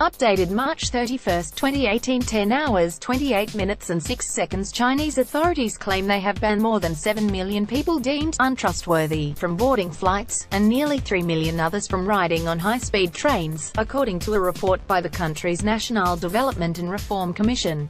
Updated March 31, 2018, 10 hours, 28 minutes and 6 seconds. Chinese authorities claim they have banned more than 7 million people deemed untrustworthy from boarding flights, and nearly 3 million others from riding on high-speed trains, according to a report by the country's National Development and Reform Commission.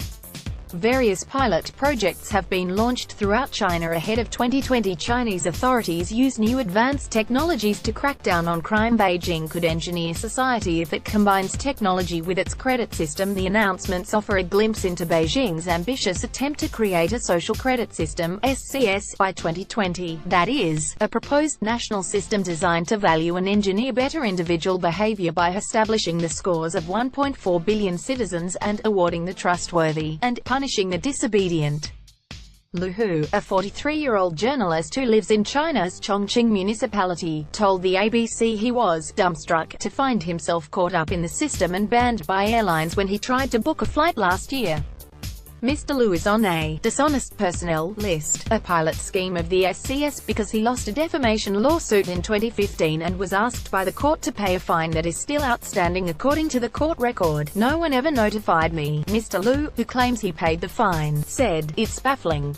Various pilot projects have been launched throughout China ahead of 2020. Chinese authorities use new advanced technologies to crack down on crime. Beijing could engineer society if it combines technology with its credit system. The announcements offer a glimpse into Beijing's ambitious attempt to create a social credit system (SCS) by 2020. That is, a proposed national system designed to value and engineer better individual behavior by establishing the scores of 1.4 billion citizens and awarding the trustworthy, and punishing the disobedient. Lu Hu, a 43-year-old journalist who lives in China's Chongqing municipality, told the ABC he was dumbstruck to find himself caught up in the system and banned by airlines when he tried to book a flight last year. Mr. Lu is on a dishonest personnel list, a pilot scheme of the SCS, because he lost a defamation lawsuit in 2015 and was asked by the court to pay a fine that is still outstanding. According to the court record, "No one ever notified me," Mr. Lu, who claims he paid the fine, said. "It's baffling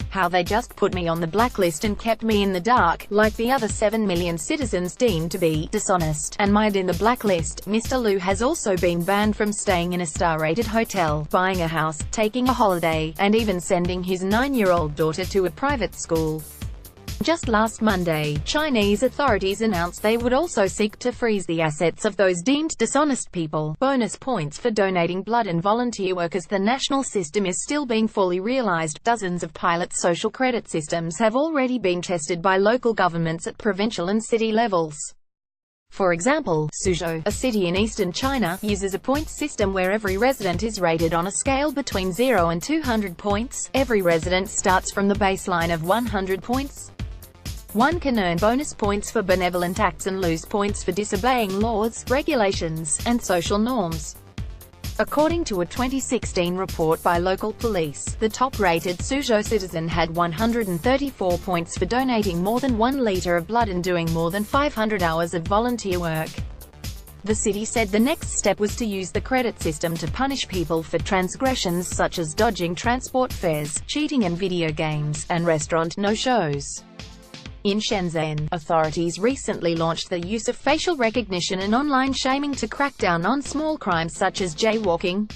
how they just put me on the blacklist and kept me in the dark, like the other 7 million citizens deemed to be dishonest, and mired in the blacklist." Mr. Lu has also been banned from staying in a star-rated hotel, buying a house, taking a holiday, and even sending his 9-year-old daughter to a private school. Just last Monday, Chinese authorities announced they would also seek to freeze the assets of those deemed dishonest people. Bonus points for donating blood and volunteer work. As the national system is still being fully realized, dozens of pilot social credit systems have already been tested by local governments at provincial and city levels. For example, Suzhou, a city in eastern China, uses a points system where every resident is rated on a scale between 0 and 200 points. Every resident starts from the baseline of 100 points. One can earn bonus points for benevolent acts and lose points for disobeying laws, regulations, and social norms. According to a 2016 report by local police, the top-rated Suzhou citizen had 134 points for donating more than 1 liter of blood and doing more than 500 hours of volunteer work. The city said the next step was to use the credit system to punish people for transgressions such as dodging transport fares, cheating in video games, and restaurant no-shows. In Shenzhen, authorities recently launched the use of facial recognition and online shaming to crack down on small crimes such as jaywalking.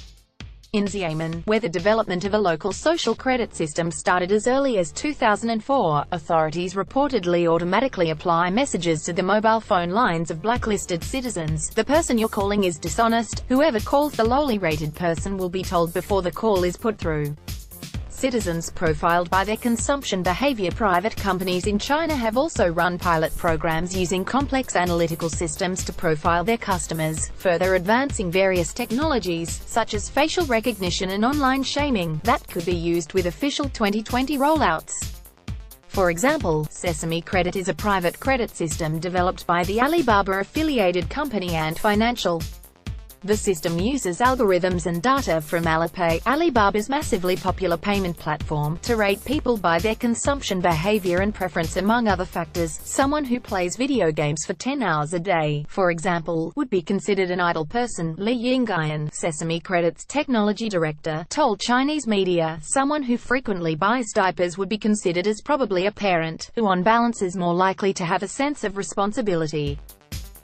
In Xiamen, where the development of a local social credit system started as early as 2004, authorities reportedly automatically apply messages to the mobile phone lines of blacklisted citizens. "The person you're calling is dishonest. Whoever calls the lowly rated person will be told before the call is put through." Citizens profiled by their consumption behavior. Private companies in China have also run pilot programs using complex analytical systems to profile their customers, further advancing various technologies, such as facial recognition and online shaming, that could be used with official 2020 rollouts. For example, Sesame Credit is a private credit system developed by the Alibaba-affiliated company Ant Financial. The system uses algorithms and data from Alipay, Alibaba's massively popular payment platform, to rate people by their consumption behavior and preference among other factors. Someone who plays video games for 10 hours a day, for example, would be considered an idle person. Li Yingyan, Sesame Credit's technology director, told Chinese media, "Someone who frequently buys diapers would be considered as probably a parent, who on balance is more likely to have a sense of responsibility."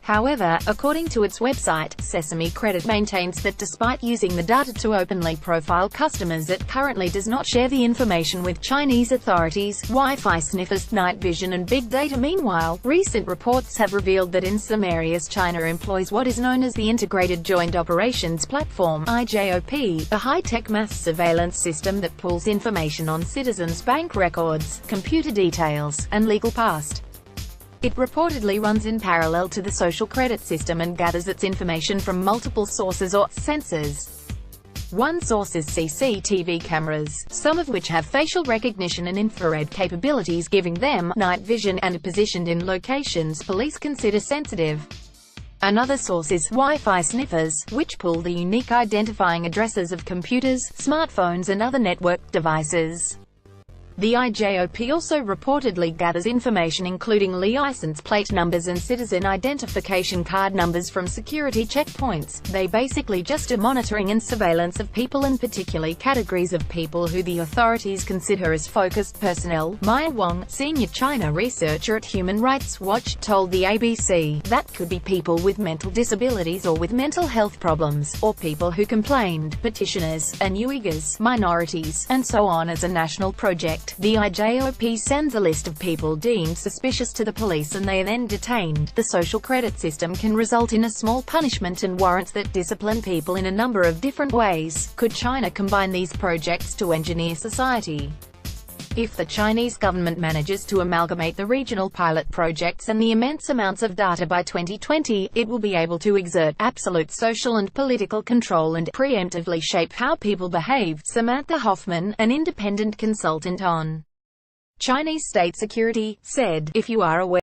However, according to its website, Sesame Credit maintains that despite using the data to openly profile customers, it currently does not share the information with Chinese authorities. Wi-Fi sniffers, night vision and big data. Meanwhile, recent reports have revealed that in some areas China employs what is known as the Integrated Joint Operations Platform (IJOP), a high-tech mass surveillance system that pulls information on citizens' bank records, computer details, and legal past. It reportedly runs in parallel to the social credit system and gathers its information from multiple sources or sensors. One source is CCTV cameras, some of which have facial recognition and infrared capabilities, giving them night vision and are positioned in locations police consider sensitive. Another source is Wi-Fi sniffers, which pull the unique identifying addresses of computers, smartphones and other network devices. The IJOP also reportedly gathers information including license plate numbers and citizen identification card numbers from security checkpoints. They basically just are monitoring and surveillance of people, and particularly categories of people who the authorities consider as focused personnel. Maya Wang, senior China researcher at Human Rights Watch, told the ABC, that could be people with mental disabilities or with mental health problems, or people who complained, petitioners, and Uyghurs, minorities, and so on. As a national project, the IJOP sends a list of people deemed suspicious to the police and they are then detained. The social credit system can result in a small punishment and warrants that discipline people in a number of different ways. Could China combine these projects to engineer society? If the Chinese government manages to amalgamate the regional pilot projects and the immense amounts of data by 2020, it will be able to exert absolute social and political control and preemptively shape how people behave. Samantha Hoffman, an independent consultant on Chinese state security, said, if you are aware